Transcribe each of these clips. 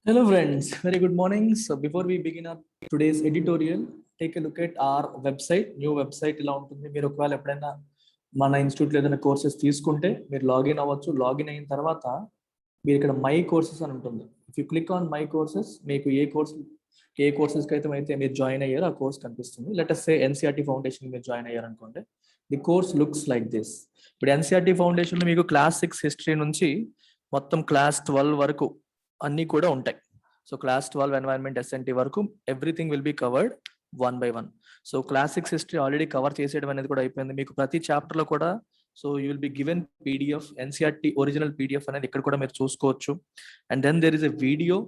Hello friends, very good morning. So before we begin up today's editorial, take a look at our website, new website ఇలా ఉంటుంది. మీరు ఒకవేళ ఎప్పుడైనా మన ఇన్స్టిట్యూట్లో ఏదైనా కోర్సెస్ తీసుకుంటే మీరు లాగిన్ అవ్వచ్చు. లాగిన్ అయిన తర్వాత మీరు ఇక్కడ మై కోర్సెస్ అని ఉంటుంది. If you click on my courses, మీకు ఏ కోర్సెస్కి అయితే మీరు జాయిన్ అయ్యారో ఆ కోర్స్ కనిపిస్తుంది. లెట్ అస్ సే ఎన్సీఆర్టీ ఫౌండేషన్ మీరు జాయిన్ అయ్యారు అనుకోండి. The course looks like this. ఇప్పుడు ఎన్సీఆర్టీ ఫౌండేషన్లో మీకు క్లాస్ 6 హిస్టరీ నుంచి మొత్తం క్లాస్ 12 వరకు అన్నీ కూడా ఉంటాయి. సో క్లాస్ 12 ఎన్వైరన్మెంట్ ఎస్ఎన్టీ వరకు everything will be covered one by one. So class 6 history already cover చేసేయడం అనేది కూడా అయిపోయింది. మీకు ప్రతి చాప్టర్ లో కూడా so you will be given PDF, NCERT original PDF అనేది ఇక్కడ కూడా మీరు చూసుకోవచ్చు. And then there is a video.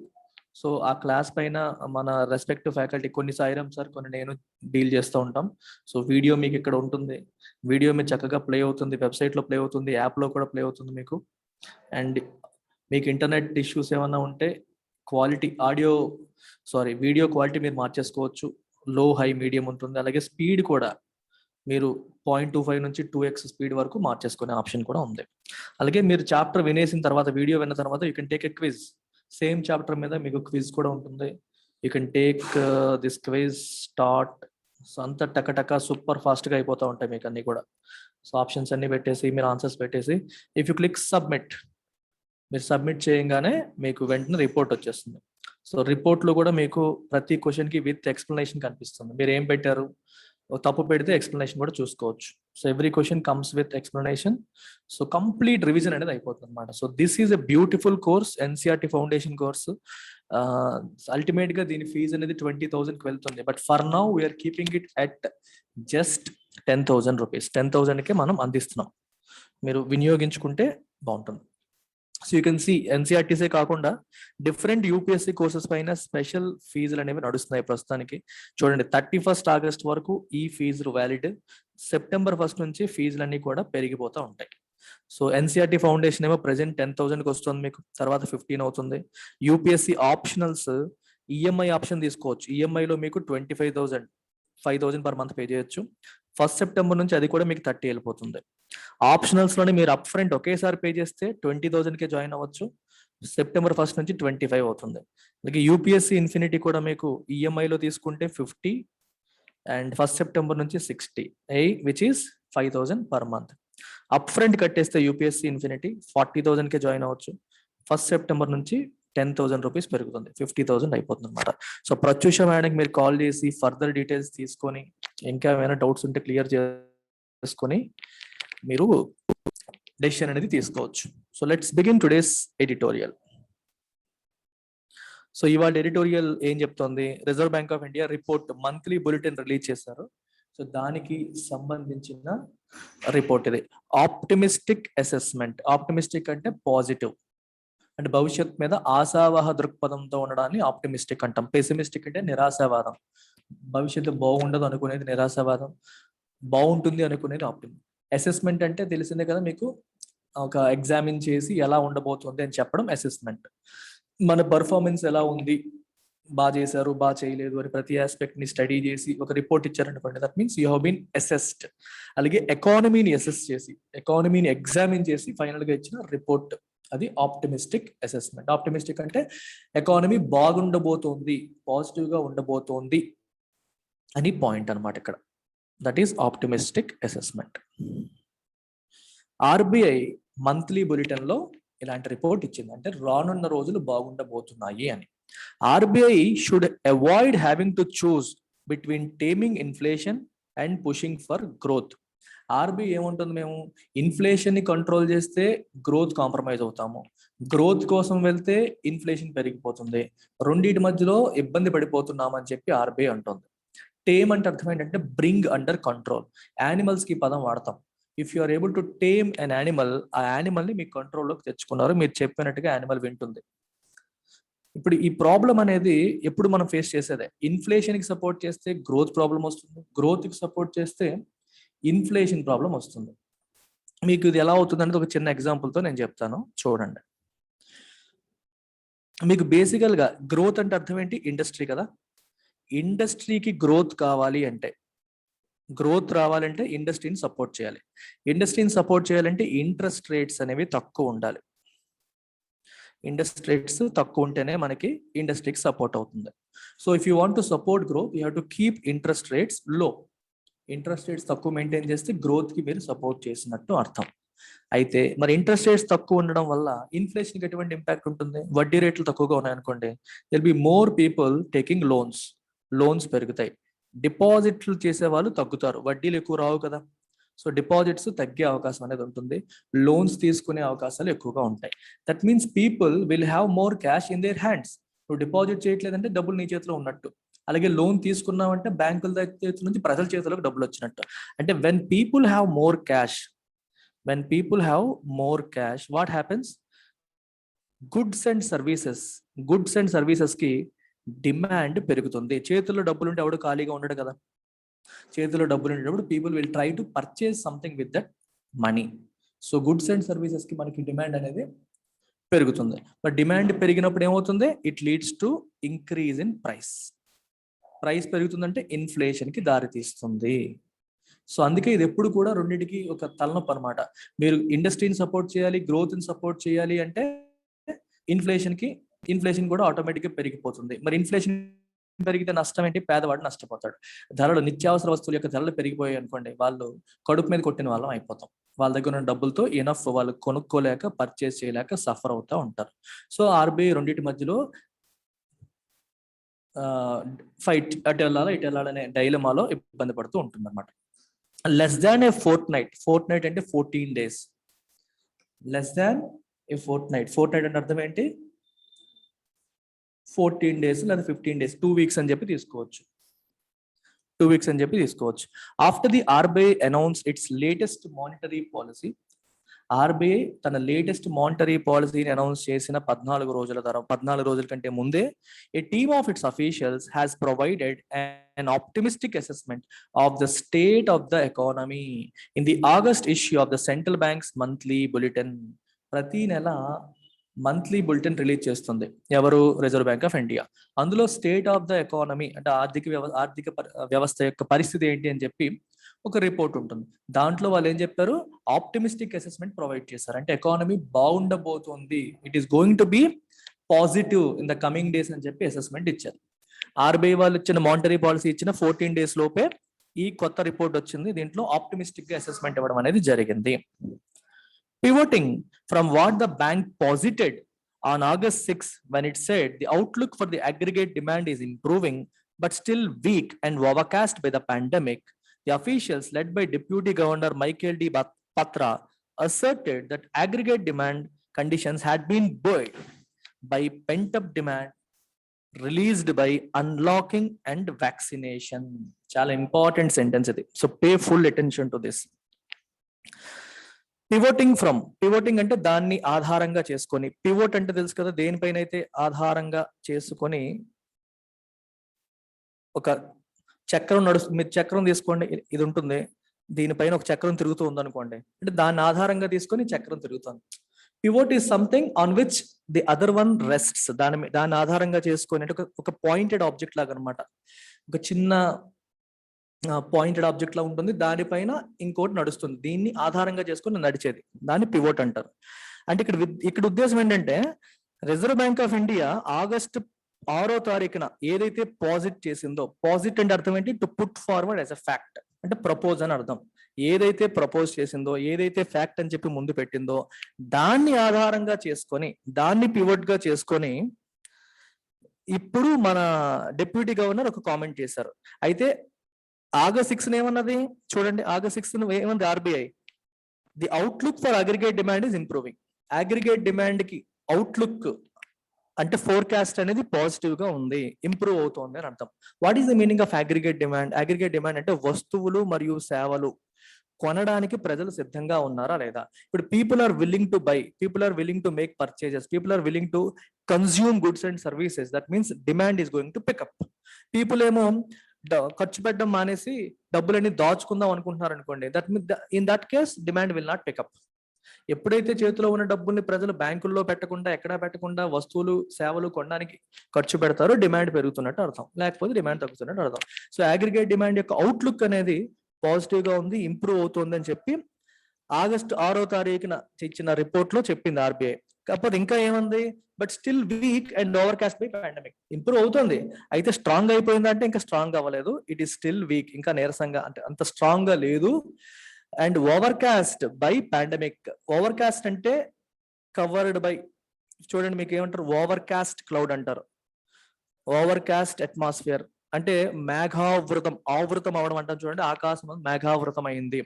So ఆ క్లాస్ పైన మన రెస్పెక్టివ్ ఫ్యాకల్టీ కొన్ని సాయిరామ్ సార్, కొన్ని నేను డీల్ చేస్తూ ఉంటాం. సో వీడియో మీకు ఇక్కడ ఉంటుంది. వీడియో మీరు చక్కగా ప్లే అవుతుంది, వెబ్సైట్లో ప్లే అవుతుంది, యాప్లో కూడా ప్లే అవుతుంది మీకు. అండ్ మీకు ఇంటర్నెట్ ఇష్యూస్ ఏమన్నా ఉంటే వీడియో క్వాలిటీ మీరు మార్చేసుకోవచ్చు. లో, హై, మీడియం ఉంటుంది. అలాగే స్పీడ్ కూడా మీరు 0.25 నుంచి 2x స్పీడ్ వరకు మార్చేసుకునే ఆప్షన్ కూడా ఉంది. అలాగే మీరు చాప్టర్ వినేసిన తర్వాత, వీడియో విన్న తర్వాత you can take a quiz. Same chapter మీద మీకు క్విజ్ కూడా ఉంటుంది. You can take this quiz start. So అంత టక సూపర్ ఫాస్ట్గా అయిపోతూ ఉంటాయి మీకు అన్నీ కూడా. సో ఆప్షన్స్ అన్ని పెట్టేసి మీరు ఆన్సర్స్ పెట్టేసి ఇఫ్ యూ క్లిక్ సబ్మిట్, మీరు సబ్మిట్ చేయగానే మీకు వెంటనే రిపోర్ట్ వచ్చేస్తుంది. సో రిపోర్ట్లో కూడా మీకు ప్రతి క్వశ్చన్కి విత్ ఎక్స్ప్లెనేషన్ కనిపిస్తుంది. మీరు ఏం పెట్టారు, తప్పు పెడితే ఎక్స్ప్లెనేషన్ కూడా చూసుకోవచ్చు. So every question comes with explanation. So complete revision అనేది అయిపోతుంది అనమాట. So this is a beautiful course, NCERT foundation course. Ultimate గా దీని ఫీజు అనేది 20,000కి వెళ్తుంది. But for now we're keeping it at just 10,000 rupees. 10,000కే మనం అందిస్తున్నాం. మీరు వినియోగించుకుంటే బాగుంటుంది. సో యూ కెన్ సీ ఎన్సీఆర్టీసే కాకుండా డిఫరెంట్ యూపీఎస్సీ కోర్సెస్ పైన స్పెషల్ ఫీజులు అనేవి నడుస్తున్నాయి ప్రస్తుతానికి. చూడండి, 31 ఆగస్ట్ వరకు ఈ ఫీజులు వ్యాలిడ్. సెప్టెంబర్ 1 నుంచి ఫీజులన్నీ కూడా పెరిగిపోతూ ఉంటాయి. సో ఎన్సీఆర్టీ ఫౌండేషన్ ఏమో ప్రెసెంట్ 10,000కి వస్తుంది, మీకు తర్వాత 15 అవుతుంది. యూపీఎస్సీ ఆప్షనల్స్ ఈఎంఐ ఆప్షన్ తీసుకోవచ్చు. ఈఎంఐలో మీకు 25,000, 5,000 పర్ మంత్ పే చేయొచ్చు. 1 సెప్టెంబర్ నుంచి అది కూడా మీకు 30 వెళ్ళిపోతుంది. ఆప్షనల్స్ లోనే మీరు అప్ ఫ్రంట్ ఒకేసారి పే చేస్తే 20,000కే జాయిన్ అవ్వచ్చు. సెప్టెంబర్ 1 నుంచి 25 అవుతుంది. అలాగే యూపీఎస్సీ ఇన్ఫినిటీ కూడా మీకు ఈఎంఐలో తీసుకుంటే 50 అండ్ 1 సెప్టెంబర్ నుంచి 60, which is 5,000 per month. Up front కట్టేస్తే యూపీఎస్సీ ఇన్ఫినిటీ 40,000కే జాయిన్ అవ్వచ్చు. 1 సెప్టెంబర్ నుంచి 10,000 రూపీస్ పెరుగుతుంది, 50,000 అయిపోతుంది అనమాట. సో ప్రత్యూష మేడంకి మీరు కాల్ చేసి ఫర్దర్ డీటెయిల్స్ తీసుకొని ఇంకా ఏమైనా డౌట్స్ ఉంటే క్లియర్ చేసుకొని మీరు డెసిషన్ అనేది తీసుకోవచ్చు. So let's begin today's editorial. So ఇవాళ ఎడిటోరియల్ ఏం చెప్తోంది, reserve bank of India report monthly bulletin release చేశారు. సో దానికి సంబంధించిన రిపోర్ట్ ఇది. Optimistic assessment. ఆప్టిమిస్టిక్ అంటే పాజిటివ్, అంటే భవిష్యత్ మీద ఆశావాహ దృక్పథంతో ఉండడాన్ని ఆప్టిమిస్టిక్ అంటాం. పెసిమిస్టిక్ అంటే నిరాశావాదం. భవిష్యత్తు బాగుండదు అనుకునేది నిరాశావాదం, బాగుంటుంది అనుకునేది ఆప్టిమిస్ట్. అసెస్మెంట్ అంటే తెలిసిందే కదా మీకు, ఒక ఎగ్జామిన్ చేసి ఎలా ఉండబోతుంది అని చెప్పడం అసెస్మెంట్. మన పర్ఫార్మెన్స్ ఎలా ఉంది, బాగా చేశారు, బాగా చేయలేదు అని ప్రతి ఆస్పెక్ట్ ని స్టడీ చేసి ఒక రిపోర్ట్ ఇచ్చారనుకోండి, that means you have been assessed. అలాగే ఎకానమీని అసెస్ చేసి, ఎకానమీని ఎగ్జామిన్ చేసి ఫైనల్ గా ఇచ్చిన రిపోర్ట్, అది ఆప్టిమిస్టిక్ అసెస్మెంట్. ఆప్టిమిస్టిక్ అంటే ఎకానమీ బాగుండబోతోంది, పాజిటివ్ గా ఉండబోతోంది అని పాయింట్ అనమాట ఇక్కడ. That is optimistic assessment. RBI monthly bulletin లో ఇలాంటి రిపోర్ట్ ఇచ్చింది, అంటే రానున్న రోజులు బాగుండబోతున్నాయి అని. RBI should avoid having to choose between taming inflation and pushing for growth. RBI ఏముంటుంది, మేము ఇన్ఫ్లేషన్ ని కంట్రోల్ చేస్తే గ్రోత్ కాంప్రమైజ్ అవుతాము, గ్రోత్ కోసం వెళ్తే ఇన్ఫ్లేషన్ పెరిగిపోతుంది, రెండింటి మధ్యలో ఇబ్బంది పడిపోతున్నామని చెప్పి ఆర్బిఐ అంటుంది. టేమ్ అంటే అర్థం ఏంటంటే బ్రింగ్ అండర్ కంట్రోల్. యానిమల్స్ కి పదం వాడతాం. If you are able to tame an animal, ఆ యానిమల్ ని మీ కంట్రోల్లోకి తెచ్చుకున్నారు, మీరు చెప్పినట్టుగా యానిమల్ వింటుంది. ఇప్పుడు ఈ ప్రాబ్లం అనేది ఎప్పుడు మనం ఫేస్ చేసేదే. ఇన్ఫ్లేషన్ కి సపోర్ట్ చేస్తే గ్రోత్ ప్రాబ్లం వస్తుంది, గ్రోత్ కి సపోర్ట్ చేస్తే ఇన్ఫ్లేషన్ ప్రాబ్లం వస్తుంది. మీకు ఇది ఎలా అవుతుంది అనేది ఒక చిన్న ఎగ్జాంపుల్తో నేను చెప్తాను, చూడండి. మీకు బేసికల్ గా గ్రోత్ అంటే అర్థం ఏంటి, ఇండస్ట్రీ కదా. ఇండస్ట్రీకి గ్రోత్ కావాలి అంటే, గ్రోత్ రావాలంటే ఇండస్ట్రీని సపోర్ట్ చేయాలి. ఇండస్ట్రీని సపోర్ట్ చేయాలంటే ఇంట్రెస్ట్ రేట్స్ అనేవి తక్కువ ఉండాలి. ఇంట్రెస్ట్ రేట్స్ తక్కువ ఉంటేనే మనకి ఇండస్ట్రీకి సపోర్ట్ అవుతుంది. So if you want to support growth, you have to keep interest rates లో. ఇంట్రెస్ట్ రేట్స్ తక్కువ మెయింటైన్ చేస్తే గ్రోత్ కి మీరు సపోర్ట్ చేసినట్టు అర్థం. అయితే మరి ఇంట్రెస్ట్ రేట్స్ తక్కువ ఉండడం వల్ల ఇన్ఫ్లేషన్ కి ఎటువంటి ఇంపాక్ట్ ఉంటుంది? వడ్డీ రేట్లు తక్కువగా ఉన్నాయనుకోండి, there'll be more people taking loans పెరుగుతాయి. డిపాజిట్లు చేసే వాళ్ళు తగ్గుతారు, వడ్డీలు ఎక్కువ రావు కదా. సో డిపాజిట్స్ తగ్గే అవకాశం అనేది ఉంటుంది, లోన్స్ తీసుకునే అవకాశాలు ఎక్కువగా ఉంటాయి. That means people will have more cash in their hands. నువ్వు డిపాజిట్ చేయట్లేదంటే డబ్బులు నీ చేతిలో ఉన్నట్టు, అలాగే లోన్ తీసుకున్నావంటే బ్యాంకుల చేతుల నుంచి ప్రజల చేతిలోకి డబ్బులు వచ్చినట్టు. అంటే when people have more cash, what happens? Goods and services కి డిమాండ్ పెరుగుతుంది. చేతుల్లో డబ్బులు ఉంటే ఎవడు ఖాళీగా ఉండడు కదా. చేతిలో డబ్బులు ఉండేటప్పుడు people will try to purchase something with that money. So goods and services కి మనకి డిమాండ్ అనేది పెరుగుతుంది. బట్ డిమాండ్ పెరిగినప్పుడు ఏమవుతుంది? It leads to increase in price పెరుగుతుందంటే ఇన్ఫ్లేషన్ కి దారి తీస్తుంది. సో అందుకే ఇది ఎప్పుడు కూడా రెండింటికి ఒక తలనొప్పి అనమాట. మీరు ఇండస్ట్రీని సపోర్ట్ చేయాలి, గ్రోత్ ని సపోర్ట్ చేయాలి అంటే ఇన్ఫ్లేషన్ కూడా ఆటోమేటిక్ గా పెరిగిపోతుంది. మరి ఇన్ఫ్లేషన్ పెరిగితే నష్టం ఏంటి? పేదవాడు నష్టపోతాడు. నిత్యావసర వస్తువుల యొక్క ధరలు పెరిగిపోయాయి అనుకోండి, వాళ్ళు కడుపు మీద కొట్టిన వాళ్ళం అయిపోతాం. వాళ్ళ దగ్గర ఉన్న డబ్బులతో ఎనఫ్ వాళ్ళు కొనుక్కోలేక, పర్చేస్ చేయలేక సఫర్ అవుతూ ఉంటారు. సో ఆర్బీఐ రెండింటి మధ్యలో ఫైట్, అటు వెళ్ళాలా ఇటు వెళ్ళాలనే డైలమాలో ఇబ్బంది పడుతూ ఉంటుంది అనమాట. లెస్ దాన్ ఏ ఫోర్ట్ నైట్ అంటే 14 days. లెస్ దాన్ ఏ ఫోర్ట్ నైట్ అంటే అర్థం ఏంటి? 14 days లేదా 15 days, 2 weeks అని చెప్పి తీసుకోవచ్చు. After the RBI announce its latest monetary policy, RBI తన లేటెస్ట్ మానిటరీ పాలసీని అనౌన్స్ చేసిన 14 రోజుల కంటే ముందే a team of its officials has provided an optimistic assessment of the state of the economy in the August issue of the central bank's monthly bulletin. ప్రతి నెల monthly bulletin release చేస్తుంది ఎవరు? Reserve bank of India. అందులో state of the economy అంటే ఆర్థిక వ్యవస్థ యొక్క పరిస్థితి ఏంటి అని చెప్పి ఒక రిపోర్ట్ ఉంటుంది. దాంట్లో వాళ్ళు ఏం చెప్పారు? ఆప్టిమిస్టిక్ అసెస్మెంట్ ప్రొవైడ్ చేశారు. అంటే ఎకానమీ బాగుండబోతుంది, it is going to be positive in the coming days అని చెప్పి అసెస్మెంట్ ఇచ్చారు. ఆర్బీఐ వాళ్ళు ఇచ్చిన మానిటరీ పాలసీ ఇచ్చిన 14 days లోపే ఈ కొత్త రిపోర్ట్ వచ్చింది. దీంట్లో ఆప్టిమిస్టిక్ గా అసెస్మెంట్ ఇవ్వడం అనేది జరిగింది. Pivoting from what the bank posited on August 6 when it said the outlook for the aggregate demand is improving but still weak and overcast by the pandemic, the officials led by Deputy Governor Michael D. Patra asserted that aggregate demand conditions had been buoyed by pent-up demand released by unlocking and vaccination. Chala important sentence idi. So pay full attention to this. పివోటింగ్ అంటే దాన్ని ఆధారంగా చేసుకొని, pivot అంటే తెలుసు కదా, దేనిపైన అయితే ఆధారంగా చేసుకొని ఒక చక్రం మీరు చక్రం తీసుకోండి, ఇది ఉంటుంది, దీనిపైన ఒక చక్రం తిరుగుతూ ఉందనుకోండి, అంటే దాన్ని ఆధారంగా తీసుకొని చక్రం తిరుగుతుంది. Pivot is something on which the other one rests. దాన్ని ఆధారంగా చేసుకొని అంటే ఒక పాయింటెడ్ ఆబ్జెక్ట్ లాగా అనమాట. ఒక చిన్న పాయింటెడ్ ఆబ్జెక్ట్ లా ఉంటుంది, దానిపైన ఇంకోటి నడుస్తుంది, దీన్ని ఆధారంగా చేసుకుని నడిచేది, దాన్ని పివోట్ అంటారు. అంటే ఇక్కడ ఉద్దేశం ఏంటంటే reserve bank of India August 6వ తారీఖున ఏదైతే పాజిట్ చేసిందో, పాజిట్ అంటే అర్థం ఏంటి? To put forward as a fact, అంటే ప్రపోజ్ అని అర్థం. ఏదైతే ప్రపోజ్ చేసిందో, ఏదైతే ఫ్యాక్ట్ అని చెప్పి ముందు పెట్టిందో, దాన్ని ఆధారంగా చేసుకొని, దాన్ని పివోట్ గా చేసుకొని ఇప్పుడు మన డిప్యూటీ గవర్నర్ ఒక కామెంట్ చేశారు. అయితే August 6 ఏమన్నది చూడండి, August 6 ఏమంది RBI? The outlook for aggregate demand is improving. Aggregate demand కి అవుట్లుక్ అంటే ఫోర్కాస్ట్ అనేది పాజిటివ్ గా ఉంది, ఇంప్రూవ్ అవుతుంది అని అర్థం. What is the meaning of aggregate demand? Aggregate demand అంటే వస్తువులు మరియు సేవలు కొనడానికి ప్రజలు సిద్ధంగా ఉన్నారా లేదా? ఇప్పుడు people are willing to buy, people are willing to make purchases, people are willing to consume goods and services. That means demand is going to pick up. పీపుల్ ఏమో ఖర్చు పెట్టడం మానేసి డబ్బులన్నీ దాచుకుందాం అనుకుంటున్నారు అనుకోండి, in that case demand will not pick up. ఎప్పుడైతే చేతిలో ఉన్న డబ్బుల్ని ప్రజలు బ్యాంకుల్లో పెట్టకుండా, ఎక్కడా పెట్టకుండా వస్తువులు సేవలు కొనడానికి ఖర్చు పెడతారో డిమాండ్ పెరుగుతున్నట్టు అర్థం, లేకపోతే డిమాండ్ తగ్గుతున్నట్టు అర్థం. సో అగ్రిగేట్ డిమాండ్ యొక్క అవుట్లుక్ అనేది పాజిటివ్ గా ఉంది, ఇంప్రూవ్ అవుతుంది అని చెప్పి ఆగస్టు 6వ తారీఖున ఇచ్చిన రిపోర్ట్ లో చెప్పింది ఆర్బీఐ. కాకపోతే ఇంకా ఏముంది, but still week and over cost by pandemic. Improve అవుతుంది, అయితే స్ట్రాంగ్ అయిపోయిందంటే ఇంకా స్ట్రాంగ్ అవ్వలేదు. ఇట్ ఈస్ స్టిల్ వీక్, ఇంకా నీరసంగా, అంటే అంత స్ట్రాంగ్ గా లేదు. And over cost by pandemic. Over cost అంటే కవర్డ్ బై, చూడండి మీకు ఏమంటారు, ఓవర్ కాస్ట్ క్లౌడ్ అంటారు. ఓవర్ కాస్ట్ అట్మాస్ఫియర్ అంటే మేఘావృతం, ఆవృతం అవడం అంటారు చూడండి, ఆకాశం మేఘావృతం అయింది.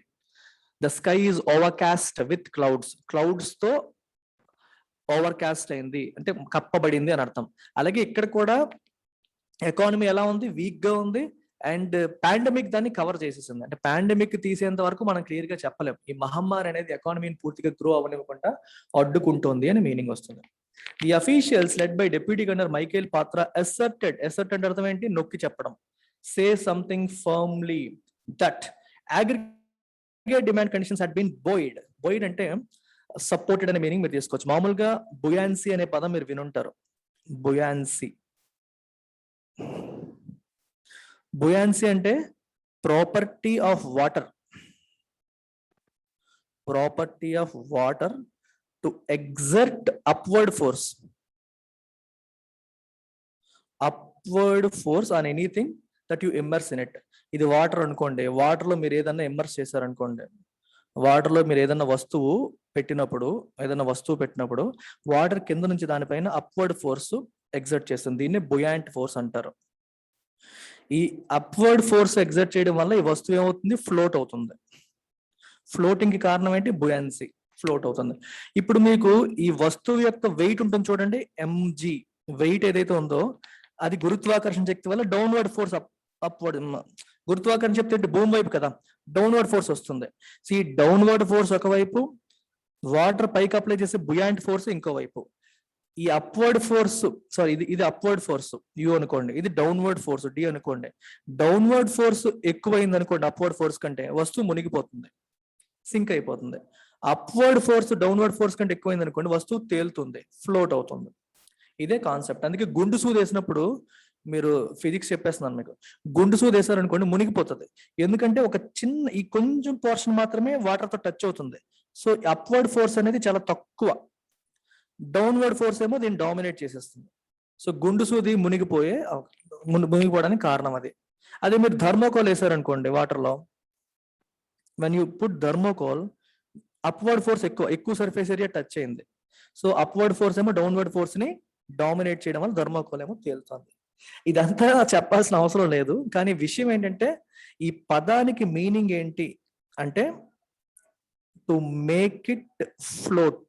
The sky is over cost with clouds. Clouds తో ఓవర్ కాస్ట్ అయింది అంటే కప్పబడింది అని అర్థం. అలాగే ఇక్కడ కూడా ఎకానమీ ఎలా ఉంది, వీక్ గా ఉంది. అండ్ పాండమిక్ దాన్ని కవర్ చేసేసింది. అంటే పాండమిక్ తీసేంత వరకు మనం క్లియర్ గా చెప్పలేం. ఈ మహమ్మారి అనేది ఎకానమీని పూర్తిగా గ్రో అవ్వనివ్వకుండా అడ్డుకుంటోంది అని మీనింగ్ వస్తుంది. The officials led by deputy governor Michael Patra assert అంటే అర్థం ఏంటి, నొక్కి చెప్పడం. Say something firmly that aggregate demand conditions had been buoyed అంటే సపోర్టెడ్ అనే మీనింగ్ మీరు తీసుకోవచ్చు. మామూలుగా బుయాన్సీ అనే పదం మీరు వినుంటారు. బుయాన్సీ అంటే property of water to exert upward force on anything that you immerse in it. ఇది వాటర్ అనుకోండి, వాటర్ లో మీరు ఏదన్నా ఇమ్మర్స్ చేశారనుకోండి, వాటర్ లో మీరు ఏదైనా వస్తువు పెట్టినప్పుడు వాటర్ కింద నుంచి దానిపైన అప్వర్డ్ ఫోర్స్ ఎగ్జర్ట్ చేస్తుంది. దీన్ని బుయాంట్ ఫోర్స్ అంటారు. ఈ అప్వర్డ్ ఫోర్స్ ఎగ్జర్ట్ చేయడం వల్ల ఈ వస్తువు ఏమవుతుంది, ఫ్లోట్ అవుతుంది. ఫ్లోటింగ్ కి కారణం ఏంటి, బుయాన్సీ, ఫ్లోట్ అవుతుంది. ఇప్పుడు మీకు ఈ వస్తువు యొక్క వెయిట్ ఉంటుంది చూడండి, mg వెయిట్ ఏదైతే ఉందో అది గురుత్వాకర్షణ శక్తి వల్ల డౌన్వర్డ్ ఫోర్స్, అప్వర్డ్, గురుత్వాకర్షణ శక్తి అంటే భూమి వైపు కదా, డౌన్వర్డ్ ఫోర్స్ వస్తుంది. సో ఈ డౌన్వర్డ్ ఫోర్స్ ఒకవైపు, వాటర్ పైకి అప్లై చేసే బుయాంట్ ఫోర్స్ ఇంకో వైపు. ఈ అప్వర్డ్ ఫోర్స్, సారీ ఇది అప్వర్డ్ ఫోర్స్ యు అనుకోండి, ఇది డౌన్వర్డ్ ఫోర్స్ డి అనుకోండి. డౌన్వర్డ్ ఫోర్స్ ఎక్కువైంది అనుకోండి అప్వర్డ్ ఫోర్స్ కంటే, వస్తువు మునిగిపోతుంది, సింక్ అయిపోతుంది. అప్వర్డ్ ఫోర్స్ డౌన్వర్డ్ ఫోర్స్ కంటే ఎక్కువైంది అనుకోండి, వస్తువు తేలుతుంది, ఫ్లోట్ అవుతుంది. ఇదే కాన్సెప్ట్. అందుకే గుండు సూది వేసినప్పుడు, మీరు ఫిజిక్స్ చెప్పేస్తున్నాను మీకు, గుండు సూది వేసారనుకోండి మునిగిపోతుంది. ఎందుకంటే ఒక చిన్న ఈ కొంచెం పోర్షన్ మాత్రమే వాటర్ తో టచ్ అవుతుంది. సో అప్వర్డ్ ఫోర్స్ అనేది చాలా తక్కువ, డౌన్వర్డ్ ఫోర్స్ ఏమో దీన్ని డామినేట్ చేసేస్తుంది. సో గుండు సూది మునిగిపోవడానికి కారణం అది. అదే మీరు థర్మోకోల్ వేసారనుకోండి వాటర్ లో, when you put thermocol, upward force ఎక్కువ సర్ఫేస్ ఏరియా టచ్ అయింది. సో అప్వర్డ్ ఫోర్స్ ఏమో డౌన్వర్డ్ ఫోర్స్ ని డామినేట్ చేయడం వల్ల థర్మోకోల్ ఏమో తేలుతుంది. ఇదంతా చెప్పాల్సిన అవసరం లేదు, కానీ విషయం ఏంటంటే ఈ పదానికి మీనింగ్ ఏంటి అంటే టు మేక్ ఇట్ ఫ్లోట్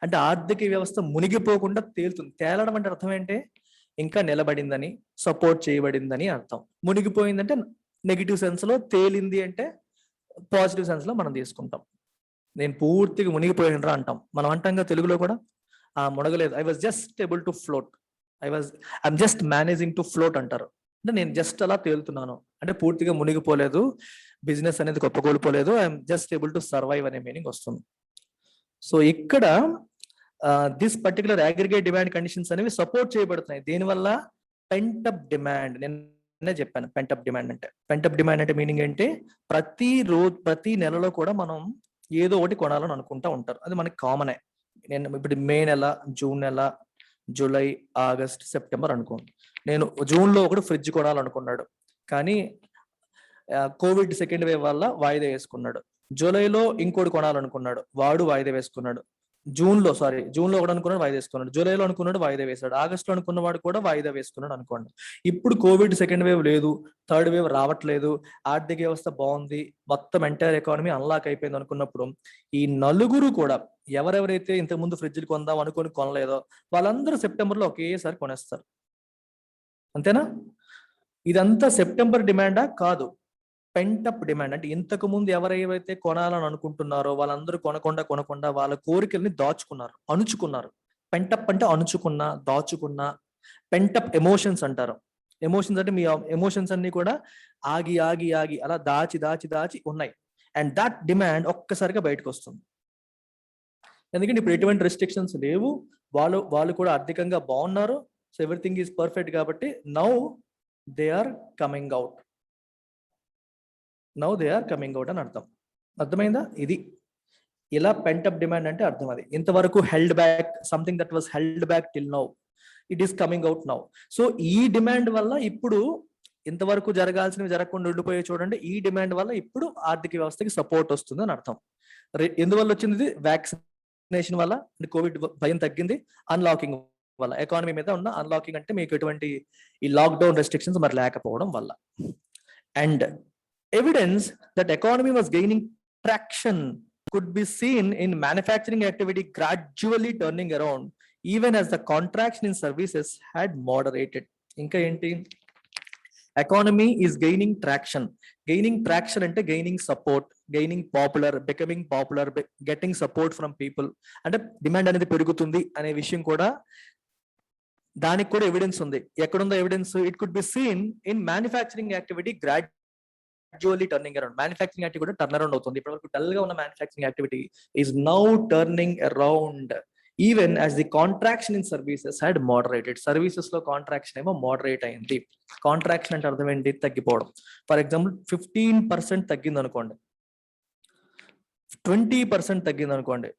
అంటే ఆర్థిక వ్యవస్థ మునిగిపోకుండా తేలుతుంది. తేలడం అంటే అర్థం ఏంటి, ఇంకా నిలబడిందని, సపోర్ట్ చేయబడిందని అర్థం. మునిగిపోయిందంటే నెగిటివ్ సెన్స్ లో, తేలింది అంటే పాజిటివ్ సెన్స్ లో మనం తీసుకుంటాం. నేను పూర్తిగా మునిగిపోయినరా అంటాం, మనం అంటాంగా తెలుగులో కూడా, మునగలేదు, I was just able to float, I'm just managing to float అంటారు. అంటే నేను జస్ట్ అలా తేలుతున్నాను, అంటే పూర్తిగా మునిగిపోలేదు, బిజినెస్ అనేది గొప్పగోలిపోలేదు, I'm just able to survive అనే మీనింగ్ వస్తుంది. సో ఇక్కడ this particular aggregate demand conditions అనేవి సపోర్ట్ చేయబడుతున్నాయి. దీనివల్ల పెంటప్ డిమాండ్, నేను చెప్పాను పెంటప్ డిమాండ్ అంటే మీనింగ్ ఏంటి, ప్రతి నెలలో కూడా మనం ఏదో ఒకటి కొనాలని అనుకుంటా ఉంటారు, అది మనకి కామనే. నేను ఇప్పుడు మే నెల, జూన్ నెల, జూలై, ఆగస్ట్, సెప్టెంబర్ అనుకోండి. నేను జూన్ లో ఒకటి ఫ్రిడ్జ్ కొనాలనుకున్నాడు, కానీ కోవిడ్ సెకండ్ వేవ్ వల్ల వాయిదా వేసుకున్నాడు. జూలైలో ఇంకోటి కొనాలనుకున్నాడు, వాడు వాయిదా వేసుకున్నాడు. జూన్ లో ఒకటి అనుకున్నాడు, వాయిదా వేసుకున్నాడు. జూలైలో అనుకున్నాడు, వాయిదా వేశాడు. ఆగస్ట్ లో అనుకున్నవాడు కూడా వాయిదా వేసుకున్నాడు అనుకోండి. ఇప్పుడు కోవిడ్ సెకండ్ వేవ్ లేదు, థర్డ్ వేవ్ రావట్లేదు, ఆర్థిక వ్యవస్థ బాగుంది, మొత్తం ఎంటైర్ ఎకానమీ అన్లాక్ అయిపోయింది అనుకున్నప్పుడు ఈ నలుగురు కూడా, ఎవరెవరైతే ఇంతకుముందు ఫ్రిడ్జ్లు కొందాం అనుకుని కొనలేదో వాళ్ళందరూ సెప్టెంబర్ లో ఒకేసారి కొనేస్తారు. అంతేనా? ఇదంతా సెప్టెంబర్ డిమాండా? కాదు, పెంటప్ డిమాండ్. అంటే ఇంతకు ముందు ఎవరైతే కొనాలని అనుకుంటున్నారో వాళ్ళందరూ కొనకుండా వాళ్ళ కోరికల్ని అణుచుకున్నారు. పెంటప్ అంటే అణుచుకున్నా, దాచుకున్నా. పెంటప్ ఎమోషన్స్ అంటారు. ఎమోషన్స్ అంటే మీ ఎమోషన్స్ అన్ని కూడా ఆగి అలా దాచి ఉన్నాయి. అండ్ దట్ డిమాండ్ ఒక్కసారిగా బయటకు వస్తుంది. ఎందుకంటే ఇప్పుడు ఎటువంటి రెస్ట్రిక్షన్స్ లేవు, వాళ్ళు కూడా ఆర్థికంగా బాగున్నారు. సో ఎవ్రీథింగ్ ఈజ్ పర్ఫెక్ట్ కాబట్టి now they are coming out. Now they are coming out అని అర్థం. అర్థమైందా? ఇది ఇలా పెంటప్ డిమాండ్ అంటే అర్థం. అది ఇంతవరకు held back, something that was held back till now, it is coming out now. So ఈ డిమాండ్ వల్ల ఇప్పుడు ఇంతవరకు జరగాల్సినవి జరగకుండా ఉండిపోయే చూడండి, ఈ డిమాండ్ వల్ల ఇప్పుడు ఆర్థిక వ్యవస్థకి సపోర్ట్ వస్తుంది అని అర్థం. ఎందువల్ల వచ్చింది ఇది? వ్యాక్సినేషన్ వల్ల, కోవిడ్ భయం తగ్గింది, అన్లాకింగ్ వల్ల, ఎకానమీ మీద ఉన్న అన్లాకింగ్ అంటే మీకు ఎటువంటి ఈ లాక్డౌన్ రెస్ట్రిక్షన్స్ మరి లేకపోవడం వల్ల. And evidence that economy was gaining traction could be seen in manufacturing activity gradually turning around even as the contraction in services had moderated. Inka enti? Economy is gaining traction. Gaining traction ante gaining support, gaining popular, becoming popular, getting support from people. Ante demand anedi perugutundi ane vishayam kuda దానికి కూడా evidence ఉంది. ఎక్కడుందో evidence? It could be seen in manufacturing activity gradually turning around. Manufacturing activity కూడా turn around అవుతుంది. ఇప్పటివరకు dull గా ఉన్న manufacturing activity is now turning around even as the contraction in services had moderated. Services లో contraction ఏమో moderate అయింది. Contraction అంటే అర్థం ఏంటి? తగ్గిపోవడం. ఫర్ ఎగ్జాంపుల్ 15% తగ్గింది అనుకోండి, 20% తగ్గింది అనుకోండి,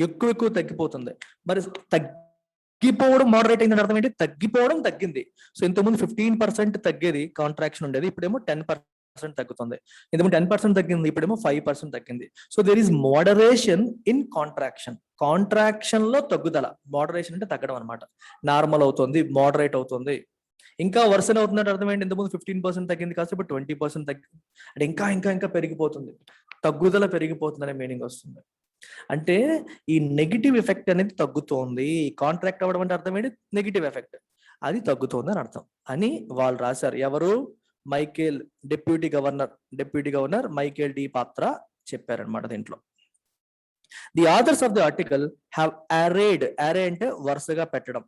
ఎక్కువ తగ్గిపోతుంది. మరి తగ్గిపోవడం మోడరేట్ అయిందని అర్థం ఏంటి? తగ్గిపోవడం తగ్గింది. సో ఇంతకుముందు 15% తగ్గేది, కాంట్రాక్షన్ ఉండేది, ఇప్పుడేమో 10% తగ్గుతుంది. ఇంతకుముందు 10% తగ్గింది, ఇప్పుడేమో 5% తగ్గింది. So there is moderation in contraction. Contraction లో తగ్గుదల. మోడరేషన్ అంటే తగ్గడం అనమాట. నార్మల్ అవుతుంది, మోడరేట్ అవుతుంది. ఇంకా వర్సన్ అవుతుందంటే అర్థం ఏంటి? ఇంతకుముందు 15% తగ్గింది కాస్త ఇప్పుడు 20% తగ్గింది అంటే ఇంకా ఇంకా ఇంకా పెరిగిపోతుంది. తగ్గుదల పెరిగిపోతుంది అనే మీనింగ్ వస్తుంది. అంటే ఈ నెగిటివ్ ఎఫెక్ట్ అనేది తగ్గుతోంది. కాంట్రాక్ట్ అవ్వడం అంటే అర్థం ఏంటి? నెగిటివ్ ఎఫెక్ట్, అది తగ్గుతోంది అని అర్థం అని వాళ్ళు రాశారు. ఎవరు? Michael, deputy governor Michael D Patra చెప్పారనమాట దీంట్లో. The authors of the article have arrayed, array అంటే వరుసగా పెట్టడం,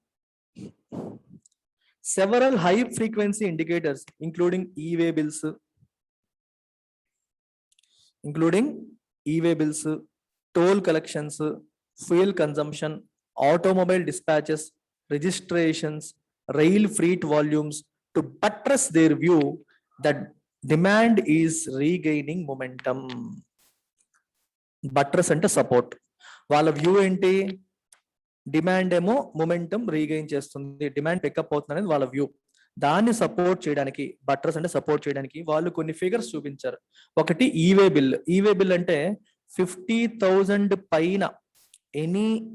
several high frequency indicators including e way bills, toll collections, fuel consumption, automobile dispatches, registrations, rail freight volumes to buttress their view that demand is regaining momentum. Buttress ante support. వాళ్ళ view ఏంటి? Demand ఏమో momentum regain చేస్తుంది, demand pickup అవుతుంది అనేది వాళ్ళ view. దాన్ని support చేయడానికి, buttress అంటే సపోర్ట్ చేయడానికి వాళ్ళు కొన్ని ఫిగర్స్ చూపించారు. ఒకటి ఈవే బిల్ అంటే 50,000 పైన ఎనీథింగ్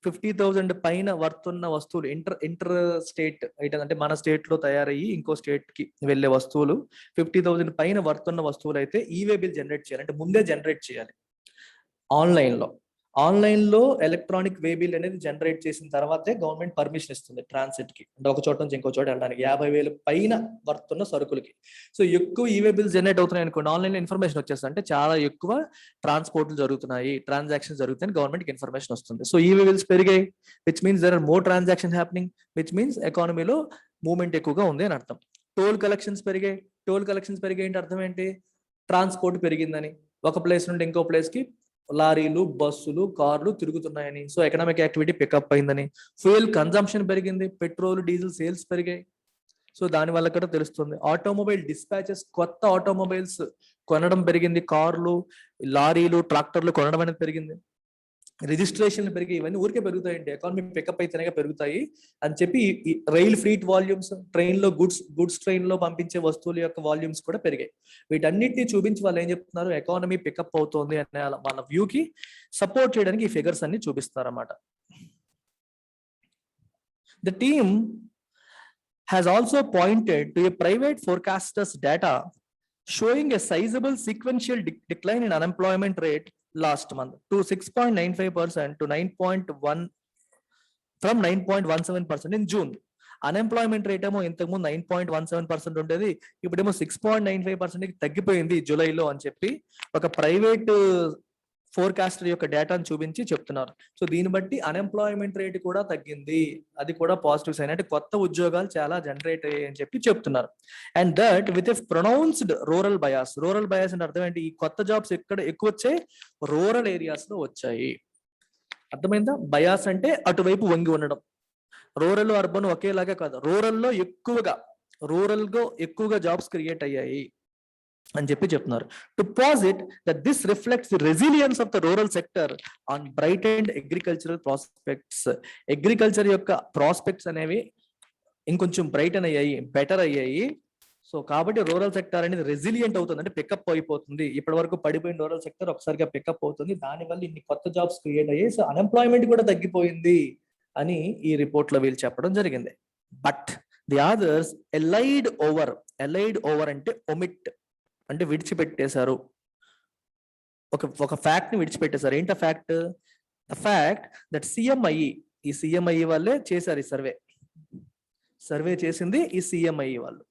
50,000 పైన వర్తున్న వస్తువులు, ఇంటర్ స్టేట్ ఐటమ్ అంటే మన స్టేట్ లో తయారయ్యి ఇంకో స్టేట్ కి వెళ్లే వస్తువులు 50,000 పైన వర్తున్న వస్తువులు అయితే ఈవే బిల్ జనరేట్ చేయాలి. అంటే ముందే జనరేట్ చేయాలి ఆన్లైన్ లో ఎలక్ట్రానిక్ వే బిల్ అనేది జనరేట్ చేసిన తర్వాతే గవర్నమెంట్ పర్మిషన్ ఇస్తుంది ట్రాన్సిట్ కి, అంటే ఒక చోట నుంచి ఇంకో చోట వెళ్ళడానికి 50,000 పైన వర్తున్న సరుకులకి. సో ఎక్కువ ఈవే బిల్ జనరేట్ అవుతున్నాయి అనుకోండి, ఆన్లైన్ లో ఇన్ఫర్మేషన్ వచ్చేస్తుంది, అంటే చాలా ఎక్కువ ట్రాన్స్పోర్ట్లు జరుగుతున్నాయి, ట్రాన్సాక్షన్స్ జరుగుతాయని గవర్నమెంట్ కి ఇన్ఫర్మేషన్ వస్తుంది. సో ఈవే బిల్స్ పెరిగాయి, which means there are more transaction happening, which means ఎకానమీలో మూవ్మెంట్ ఎక్కువగా ఉంది అని అర్థం. టోల్ కలెక్షన్స్ పెరిగాయి అంటే అర్థం ఏంటి? ట్రాన్స్పోర్ట్ పెరిగిందని, ఒక ప్లేస్ నుండి ఇంకో ప్లేస్ కి లారీలు, బస్సులు, కార్లు తిరుగుతున్నాయని. సో ఎకనామిక్ యాక్టివిటీ పికప్ అయిందని. ఫ్యూయల్ కన్జంప్షన్ పెరిగింది, పెట్రోల్, డీజిల్ సేల్స్ పెరిగాయి. సో దాని వల్ల కూడా తెలుస్తుంది. ఆటోమొబైల్ డిస్పాచెస్, కొత్త ఆటోమొబైల్స్ కొనడం పెరిగింది, కార్లు, లారీలు, ట్రాక్టర్లు కొనడం అనేది పెరిగింది. రిజిస్ట్రేషన్లు పెరిగి, ఇవన్నీ ఊరికే పెరుగుతాయండి, ఎకానమీ పికప్ అయితేనే పెరుగుతాయి అని చెప్పి రైల్ ఫ్రీట్ వాల్యూమ్స్, ట్రైన్ లో గుడ్స్ ట్రైన్ లో పంపించే వస్తువుల యొక్క వాల్యూమ్స్ కూడా పెరిగాయి. వీటన్నిటిని చూపించి వాళ్ళు ఏం చెప్తున్నారు? ఎకానమీ పికప్ అవుతోంది అనే వాళ్ళ వ్యూకి సపోర్ట్ చేయడానికి ఈ ఫిగర్స్ అన్ని చూపిస్తారు అన్నమాట. The team has also pointed to a private forecaster's data showing a sizable sequential decline in unemployment rate last month to 6.95% to 9.1 from 9.17% in June. Unemployment rate ఏమో ఇంతకుముందు 9.17% ఉండేది, ఇప్పుడేమో 6.95% తగ్గిపోయింది జూలైలో అని చెప్పి ఒక ప్రైవేట్ ఫోర్కాస్టర్ యొక్క డేటాను చూపించి చెప్తున్నారు. సో దీన్ని బట్టి అన్ఎంప్లాయ్మెంట్ రేట్ కూడా తగ్గింది, అది కూడా పాజిటివ్ సైన్, అంటే కొత్త ఉద్యోగాలు చాలా జనరేట్ అయ్యాయి అని చెప్పి చెప్తున్నారు. And that with a pronounced rural bias అంటే అర్థం ఏంటి? ఈ కొత్త జాబ్స్ ఎక్కడ ఎక్కువ వచ్చాయి? రూరల్ ఏరియాస్ లో వచ్చాయి. అర్థమైందా? బయాస్ అంటే అటువైపు వంగి ఉండడం. రూరల్ అర్బన్ ఒకేలాగా కాదు, రూరల్ లో ఎక్కువగా రూరల్ గా ఎక్కువగా జాబ్స్ క్రియేట్ అయ్యాయి అని చెప్పి చెప్తున్నారు. To posit that this reflects the resilience of the rural sector on bright and agricultural prospects. Agriculture యొక్క ప్రాస్పెక్ట్స్ అనేవి ఇంకొంచెం బ్రైట్ అయ్యాయి, బెటర్ అయ్యాయి. సో కాబట్టి రూరల్ సెక్టర్ అనేది రెసిలియంట్ అవుతుంది, అంటే పికప్ అయిపోతుంది. ఇప్పటి వరకు పడిపోయిన రూరల్ సెక్టర్ ఒకసారిగా పికప్ అవుతుంది, దానివల్ల ఇన్ని కొత్త జాబ్స్ క్రియేట్ అయ్యాయి. సో అన్ఎంప్లాయ్మెంట్ కూడా తగ్గిపోయింది అని ఈ రిపోర్ట్ లో వీళ్ళు చెప్పడం జరిగింది. But the others allied over అంటే ఒమిట్ అంటే విడిచిపెట్టేశారు, ఒక ఫ్యాక్ట్ ని విడిచిపెట్టేశారు. ఏంటి ఫ్యాక్ట్? ద ఫ్యాక్ట్ దట్ ఈ సిఎంఐ వాళ్ళే చేశారు ఈ సర్వే చేసింది ఈ సిఎంఐ వాళ్ళు.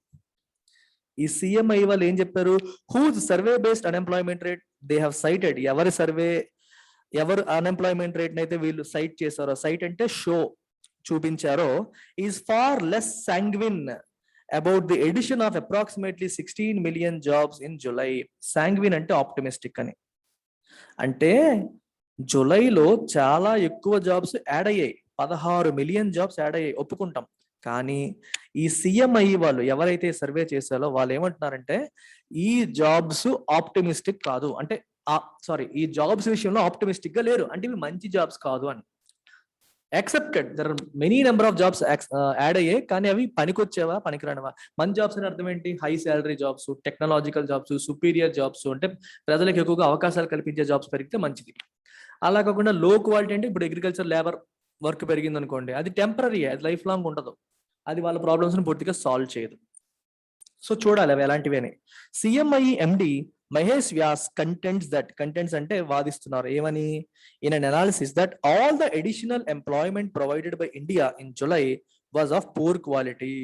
ఈ సిఎంఐ వాళ్ళు ఏం చెప్పారు? Whose survey based unemployment rate they have cited. ఎవరు అన్ఎంప్లాయ్మెంట్ రేట్ అయితే వీళ్ళు సైట్ చేశారో, సైట్ అంటే చూపించారో, is far less sanguine about the addition of approximately 16 million jobs in July. Sanguine అంటే ఆప్టిమిస్టిక్ అని. అంటే జూలైలో చాలా ఎక్కువ జాబ్స్ యాడ్ అయ్యాయి, 16 million జాబ్స్ యాడ్ అయ్యాయి, ఒప్పుకుంటాం. కానీ ఈ సిఎంఐ వాళ్ళు ఎవరైతే సర్వే చేశారో వాళ్ళు ఏమంటున్నారంటే ఈ జాబ్స్ ఆప్టిమిస్టిక్ కాదు, అంటే ఈ జాబ్స్ విషయంలో ఆప్టిమిస్టిక్ గా లేరు, అంటే ఇవి మంచి జాబ్స్ కాదు అని. Accepted there are many number of jobs add అయ్యాయి, కానీ అవి పనికొచ్చేవా పనికిరానివా? మంచి జాబ్స్ అని అర్థం ఏంటి? High salary jobs, technological jobs, superior jobs, అంటే ప్రజలకు ఎక్కువగా అవకాశాలు కల్పించే జాబ్స్ పెరిగితే మంచిది. అలా కాకుండా లో క్వాలిటీ అంటే ఇప్పుడు అగ్రికల్చర్ లేబర్ వర్క్ పెరిగింది అనుకోండి, అది టెంపరీ, అది లైఫ్ లాంగ్ ఉండదు, అది వాళ్ళ ప్రాబ్లమ్స్ ని పూర్తిగా సాల్వ్ చేయదు. సో చూడాలి అవి ఎలాంటివి అని. సిఎంఐ ఎండి మహేష్ వ్యాస్ కంటెంట్స్ అంటే వాదిస్తున్నారు ఏమని? In an analysis that all the additional employment provided by India in July was of poor quality.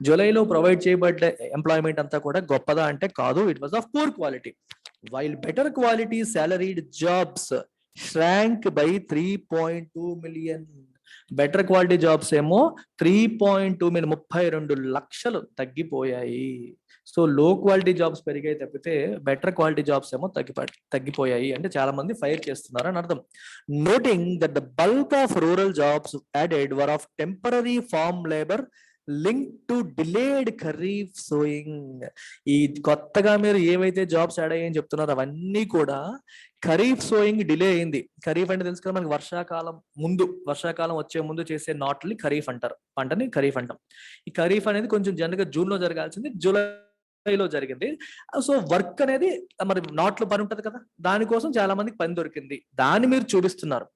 జూలైలో ప్రొవైడ్ చేయబడ్డ ఎంప్లాయ్మెంట్ అంతా కూడా గొప్పదా అంటే కాదు, it was of poor quality. While better quality salaried jobs shrank by 3.2 million. Better quality jobs ఏమో 3.2 million 32 లక్షలు తగ్గిపోయాయి. సో లో క్వాలిటీ జాబ్స్ పెరిగాయి తప్పితే బెటర్ క్వాలిటీ జాబ్స్ ఏమో తగ్గిపోయాయి, అంటే చాలా మంది ఫైర్ చేస్తున్నారు అని అర్థం. Noting that the bulk of rural jobs added were of temporary farm labour link to delayed kharif sowing. ఈ కొత్తగా మీరు ఏవైతే జాబ్స్ యాడ్ అయ్యాయని చెప్తున్నారో అవన్నీ కూడా ఖరీఫ్ సోయింగ్ డిలే అయింది. ఖరీఫ్ అంటే తెలుసు కదా మనకి, వర్షాకాలం వచ్చే ముందు చేసే నాట్ని ఖరీఫ్ అంటారు, పంటని ఖరీఫ్ అంటాం. ఈ ఖరీఫ్ అనేది కొంచెం జనరల్ గా జూన్ లో జరగాల్సింది జూలైలో జరిగింది. సో వర్క్ అనేది మరి నాట్లు పని ఉంటది కదా, దానికోసం చాలా మందికి పని దొరికింది, దాన్ని మీరు చూపిస్తున్నారు.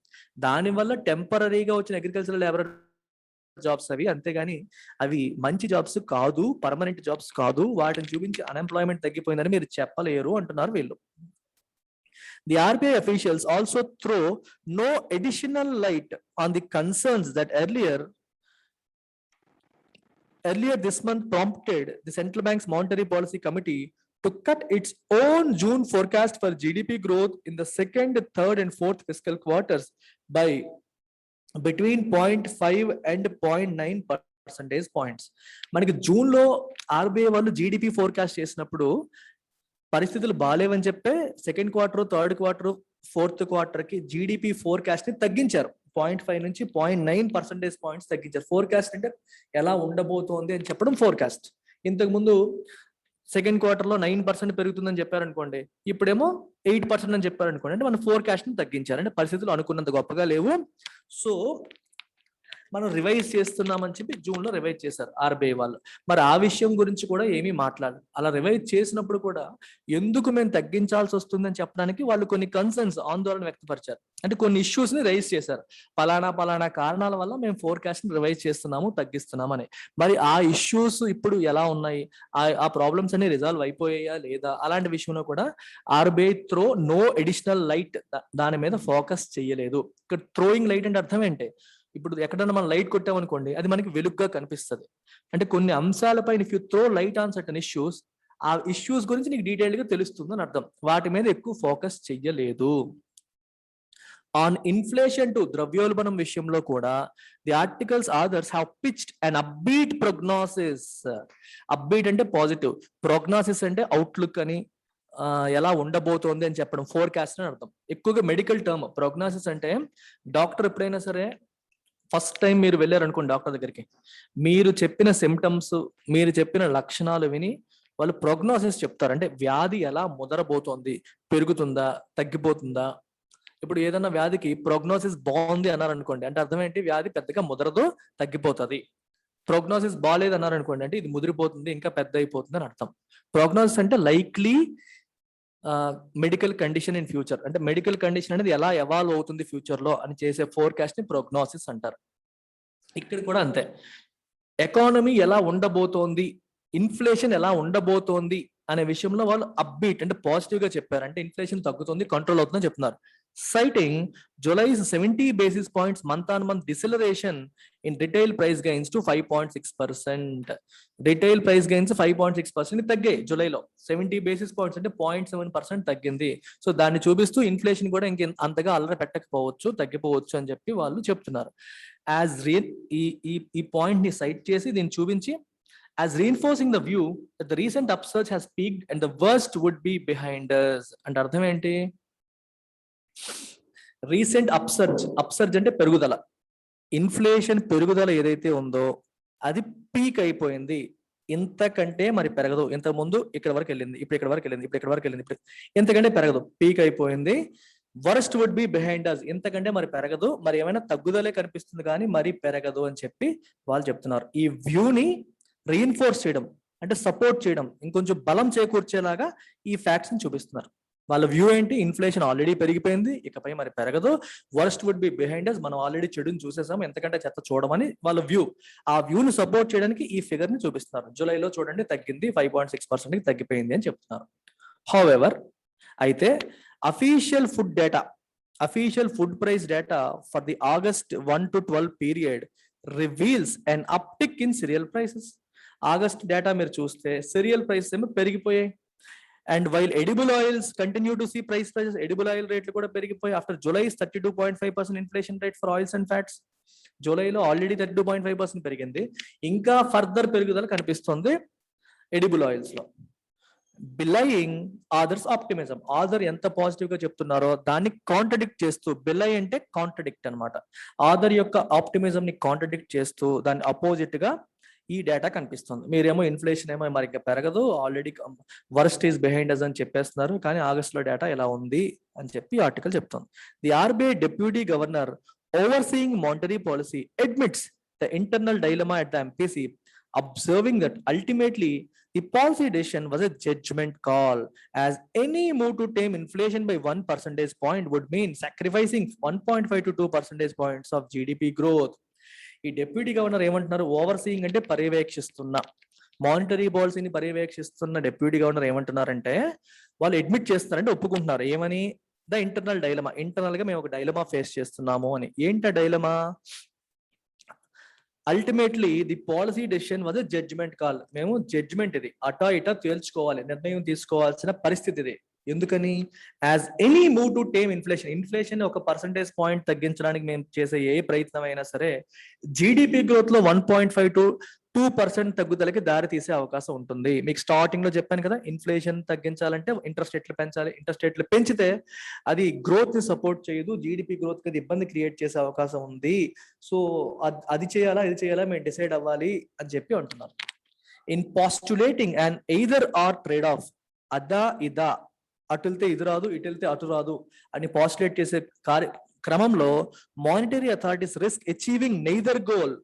దాని వల్ల టెంపరీగా వచ్చిన అగ్రికల్చరల్ లేబర్ జాబ్స్ అవి, అంతేగాని అవి మంచి జాబ్స్ కాదు, పర్మనెంట్ జాబ్స్ కాదు, వాటిని చూపించి అన్ఎంప్లాయ్మెంట్ తగ్గిపోయిందని మీరు చెప్పలేరు అంటున్నారు వీళ్ళు. The RBI officials also throw no additional light on the concerns that earlier this month prompted the central bank's monetary policy committee to cut its own June forecast for GDP growth in the second, third and fourth fiscal quarters by between 0.5 and 0.9 percentage points. మనకి June లో RBI వాళ్ళు GDP forecast చేసినప్పుడు పరిస్థితులు బాగాలేవని చెప్పే second quarter, third quarter, fourth quarter కి GDP forecast ని తగ్గించారు. 0.5 నుంచి 0.9 percentage points తగ్గించారు. ఫోర్కాస్ట్ అంటే ఎలా ఉండబోతోంది అని చెప్పడం ఫోర్కాస్ట్. ఇంతకు ముందు సెకండ్ క్వార్టర్ లో 9% పెరుగుతుందని చెప్పారనుకోండి, ఇప్పుడేమో 8% అని చెప్పారనుకోండి, అంటే మన ఫోర్కాస్ట్ ని తగ్గించారు, అంటే పరిస్థితులు అనుకున్నంత గొప్పగా లేవు. సో మనం రివైజ్ చేస్తున్నామని చెప్పి జూన్ లో రివైజ్ చేశారు ఆర్బీఐ వాళ్ళు. మరి ఆ విషయం గురించి కూడా ఏమీ మాట్లాడారు. అలా రివైజ్ చేసినప్పుడు కూడా ఎందుకు మేము తగ్గించాల్సి వస్తుందని చెప్పడానికి వాళ్ళు కొన్ని కన్సర్న్స్, ఆందోళన వ్యక్తపరిచారు. అంటే కొన్ని ఇష్యూస్ ని రైజ్ చేశారు, పలానా కారణాల వల్ల మేము ఫోర్కాస్ట్ ని రివైజ్ చేస్తున్నాము, తగ్గిస్తున్నామని. మరి ఆ ఇష్యూస్ ఇప్పుడు ఎలా ఉన్నాయి, ఆ ప్రాబ్లమ్స్ అన్ని రిజాల్వ్ అయిపోయాయా లేదా, అలాంటి విషయంలో కూడా RBI throw no additional light, దాని మీద ఫోకస్ చేయలేదు. ఇక్కడ థ్రోయింగ్ లైట్ అంటే అర్థం ఏంటి? ఇప్పుడు ఎక్కడన్నా మనం లైట్ కొట్టామనుకోండి, అది మనకి వెలుగుగా కనిపిస్తుంది. అంటే కొన్ని అంశాలపై if you throw light on certain issues, ఆ ఇష్యూస్ గురించి నీకు డీటెయిల్ గా తెలుస్తుంది అని అర్థం. వాటి మీద ఎక్కువ ఫోకస్ చెయ్యలేదు. ఆన్ ఇన్ఫ్లేషన్ టు ద్రవ్యోల్బణం విషయంలో కూడా the articles authors have pitched and upbeat prognosis. Upbeat అంటే పాజిటివ్, ప్రోగ్నోసిస్ అంటే అవుట్లుక్ అని, ఎలా ఉండబోతోంది అని చెప్పడం, ఫోర్కాస్ట్ అని అర్థం. ఎక్కువగా మెడికల్ టర్మ్ ప్రోగ్నోసిస్ అంటే డాక్టర్ ఎప్పుడైనా సరే ఫస్ట్ టైం మీరు వెళ్ళారనుకోండి డాక్టర్ దగ్గరికి, మీరు చెప్పిన సిమ్టమ్స్, మీరు చెప్పిన లక్షణాలు విని వాళ్ళు ప్రోగ్నోసిస్ చెప్తారు. అంటే వ్యాధి ఎలా ముదరబోతోంది, పెరుగుతుందా, తగ్గిపోతుందా. ఇప్పుడు ఏదైనా వ్యాధికి ప్రోగ్నోసిస్ బాగుంది అన్నారు అనుకోండి, అంటే అర్థం ఏంటి, వ్యాధి పెద్దగా ముదరదు, తగ్గిపోతుంది. ప్రోగ్నోసిస్ బాగాలేదు అన్నారు అనుకోండి, అంటే ఇది ముదిరిపోతుంది, ఇంకా పెద్ద అయిపోతుంది అని అర్థం. ప్రోగ్నోసిస్ అంటే likely medical condition in future, అంటే మెడికల్ కండిషన్ అనేది ఎలా ఎవాల్వ్ అవుతుంది ఫ్యూచర్ లో అని చేసే ఫోర్కాస్ట్ ని ప్రోగ్నోసిస్ అంటారు. ఇక్కడ కూడా అంతే, ఎకానమీ ఎలా ఉండబోతోంది, ఇన్ఫ్లేషన్ ఎలా ఉండబోతోంది అనే విషయంలో వాళ్ళు అప్బీట్ అంటే పాజిటివ్ గా చెప్పారు. అంటే ఇన్ఫ్లేషన్ తగ్గుతుంది, కంట్రోల్ అవుతుందని చెప్తున్నారు. Citing July's 70 basis points month-on-month deceleration in retail price gains to 5.6%. Retail price gains 5.6% తగ్గాయి జూలైలో. 70 basis points అంటే 0.7% తగ్గింది. సో దాన్ని చూపిస్తూ ఇన్ఫ్లేషన్ కూడా ఇంక అంతగా అల్లరి పెట్టకపోవచ్చు, తగ్గిపోవచ్చు అని చెప్పి వాళ్ళు చెప్తున్నారు. యాజ్ ఈ పాయింట్ ని సైట్ చేసి దీన్ని చూపించి, as reinforcing the view that the recent upsurge has peaked and the worst would be behind us. అంటే అర్థం ఏంటి, రీసెంట్ అప్సర్జ్ అంటే పెరుగుదల, ఇన్ఫ్లేషన్ పెరుగుదల ఏదైతే ఉందో అది పీక్ అయిపోయింది, ఇంతకంటే మరి పెరగదు. ఇంతకు ముందు ఇక్కడ వరకు వెళ్ళింది, ఇప్పుడు ఇక్కడ వరకు వెళ్ళింది, ఇప్పుడు ఇక్కడ వరకు వెళ్ళింది, ఇప్పుడు ఇంతకంటే పెరగదు, పీక్ అయిపోయింది. Worst would be behind us, ఇంతకంటే మరి పెరగదు, మరి ఏమైనా తగ్గుదలే కనిపిస్తుంది కానీ మరి పెరగదు అని చెప్పి వాళ్ళు చెప్తున్నారు. ఈ వ్యూని రీఇన్ఫోర్స్ చేయడం అంటే సపోర్ట్ చేయడం, ఇంకొంచెం బలం చేకూర్చేలాగా ఈ ఫ్యాక్ట్స్ ని చూపిస్తున్నారు. వాళ్ళ వ్యూ ఏంటి, ఇన్ఫ్లేషన్ ఆల్రెడీ పెరిగిపోయింది, ఇకపై మరి పెరగదు, worst would be behind us, మనం ఆల్రెడీ చెడుని చూసేసాం, ఎంతకంటే చెత్త చూడమని వాళ్ళ వ్యూ. ఆ వ్యూని సపోర్ట్ చేయడానికి ఈ ఫిగర్ ని చూపిస్తున్నారు. జూలైలో చూడండి తగ్గింది, 5.6% తగ్గిపోయింది అని చెప్తున్నారు. హౌఎవర్, అయితే official food price data for the August 1 to 12 period reveals an uptick in cereal prices. August data మీరు చూస్తే cereal prices ఏమో పెరిగిపోయాయి. And while edible oils continue to see prices, edible oil రేట్లు కూడా పెరిగిపోయి after July's 32.5% inflation rate for oils and fats. జూలైలో already 32.5% పెరిగింది, ఇంకా ఫర్దర్ పెరుగుదల కనిపిస్తుంది ఎడిబుల్ ఆయిల్స్ లో. బిలయింగ్ ఆదర్స్ ఆప్టిమిజం, ఆదర్ ఎంత పాజిటివ్ గా చెప్తున్నారో దాన్ని కాంట్రడిక్ట్ చేస్తూ, బిలై అంటే కాంట్రడిక్ట్ అన్నమాట, ఆదర్ యొక్క ఆప్టిమిజం ని కాంట్రడిక్ట్ చేస్తూ దాని అపోజిట్ గా ఈ డేటా కనిపిస్తుంది. మీరేమో ఇన్ఫ్లేషన్ ఏమో మరి ఇంకా పెరగదు, already worst is behind us అని చెప్పేస్తున్నారు, కానీ ఆగస్ట్ లో డేటా ఎలా ఉంది అని చెప్పి ఆర్టికల్ చెప్తుంది. The RBI deputy governor overseeing monetary policy admits the internal dilemma at the MPC, observing that ultimately the policy decision was a judgment call, as any move to tame inflation by 1 percentage point would mean sacrificing 1.5 to 2 percentage points of GDP growth. ఈ deputy governor ఏమంటున్నారు, overseeing అంటే పర్యవేక్షిస్తున్న, monetary పాలసీని పర్యవేక్షిస్తున్న deputy governor ఏమంటున్నారంటే, వాళ్ళు admit చేస్తున్నారంటే ఒప్పుకుంటున్నారు, ఏమని, the internal dilemma, internal గా మేము ఒక డైలమా ఫేస్ చేస్తున్నాము అని. ఏంట dilemma, ultimately the policy decision was judgement call, మేము జడ్జ్మెంట్ ఇది అటా ఇటా తేల్చుకోవాలి, నిర్ణయం తీసుకోవాల్సిన పరిస్థితి ఇది. ఎందుకని, as any move to tame inflation, inflation ఒక పర్సంటేజ్ పాయింట్ తగ్గించడానికి మేము చేసే ఏ ప్రయత్నం అయినా సరే జీడిపి గ్రోత్ లో 1.5 to 2% తగ్గుదలకి దారి తీసే అవకాశం ఉంటుంది. మీకు స్టార్టింగ్ లో చెప్పాను కదా, ఇన్ఫ్లేషన్ తగ్గించాలంటే ఇంట్రెస్ట్ రేట్లు పెంచాలి, ఇంట్రెస్ట్ రేట్లు పెంచితే అది గ్రోత్ ని సపోర్ట్ చేయదు, జీడిపి గ్రోత్ కి ఇబ్బంది క్రియేట్ చేసే అవకాశం ఉంది. సో అది చేయాలా ఇది చేయాలా మేము డిసైడ్ అవ్వాలి అని చెప్పి అంటున్నారు. In postulating and either or trade off, అదా ఇదా, అటు వెళ్తే ఇది రాదు, ఇటు వెళ్తే అటు రాదు అని పాస్టులేట్ చేసే క్రమంలో monetary authorities risk achieving neither goal,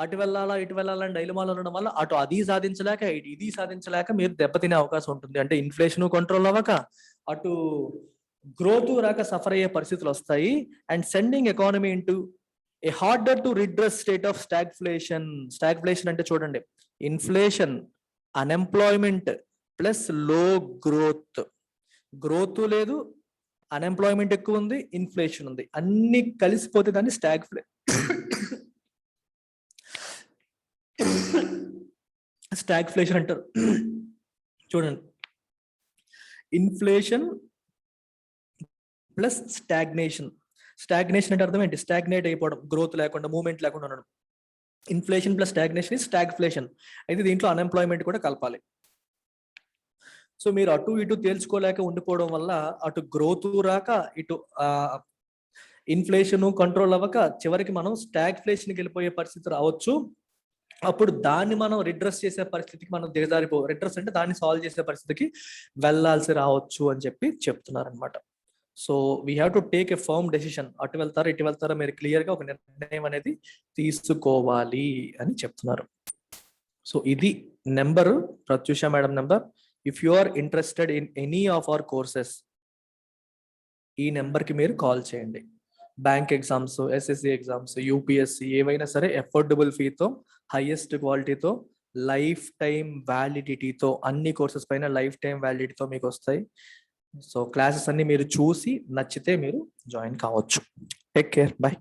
అటు వెళ్ళాలా ఇటు వెళ్ళాలని డైలమాలో ఉండడం వల్ల అటు అది సాధించలేక ఇటు ఇది సాధించలేక మీరు దెబ్బతినే అవకాశం ఉంటుంది. అంటే ఇన్ఫ్లేషన్ కంట్రోల్ అవ్వక అటు గ్రోత్ రాక సఫర్ అయ్యే పరిస్థితులు వస్తాయి. And sending economy into A harder to redress state of stagflation. Stagflation అంటే చూడండి, ఇన్ఫ్లేషన్, అన్ఎంప్లాయ్మెంట్ ప్లస్ లో గ్రోత్, గ్రోత్ లేదు, అన్ఎంప్లాయ్మెంట్ ఎక్కువ ఉంది, ఇన్ఫ్లేషన్ ఉంది, అన్ని కలిసిపోతే దాన్ని స్టాగ్ఫ్లేషన్ అంటారు. చూడండి, ఇన్ఫ్లేషన్ ప్లస్ స్టాగ్నేషన్. స్టాగ్నేషన్ అంటే అర్థం ఏంటి, స్టాగ్నేట్ అయిపోవడం, గ్రోత్ లేకుండా మూవ్మెంట్ లేకుండా ఉండడం. Inflation plus stagnation is stagflation. అయితే దీంట్లో అన్ఎంప్లాయ్మెంట్ కూడా కలపాలి. సో మీరు అటు ఇటు తేల్చుకోలేక ఉండిపోవడం వల్ల అటు గ్రోత్ రాక ఇటు ఇన్ఫ్లేషన్ కంట్రోల్ అవ్వక చివరికి మనం స్టాగ్ఫ్లేషన్కి వెళ్ళిపోయే పరిస్థితి రావచ్చు. అప్పుడు దాన్ని మనం రిడ్రెస్ చేసే పరిస్థితికి మనం రిడ్రెస్ అంటే దాన్ని సాల్వ్ చేసే పరిస్థితికి వెళ్ళాల్సి రావచ్చు అని చెప్పి చెప్తున్నారనమాట. So we have to take a firm decision. అటు వెళ్తారా ఇటు వెళ్తారా మీరు క్లియర్గా ఒక నిర్ణయం అనేది తీసుకోవాలి అని చెప్తున్నారు. సో ఇది number, Pratyusha madam number. If you are interested in any of our courses ఈ నెంబర్కి మీరు కాల్ చేయండి. Bank exams, SSC exams, UPSC ఏవైనా సరే అఫోర్డబుల్ ఫీతో, హైయెస్ట్ క్వాలిటీతో, లైఫ్ టైం వ్యాలిడిటీతో, అన్ని కోర్సెస్ పైన లైఫ్ టైం వ్యాలిడిటీతో మీకు వస్తాయి. సో క్లాసెస్ అన్ని మీరు చూసి నచ్చితే మీరు జాయిన్ కావచ్చు. Take care, by.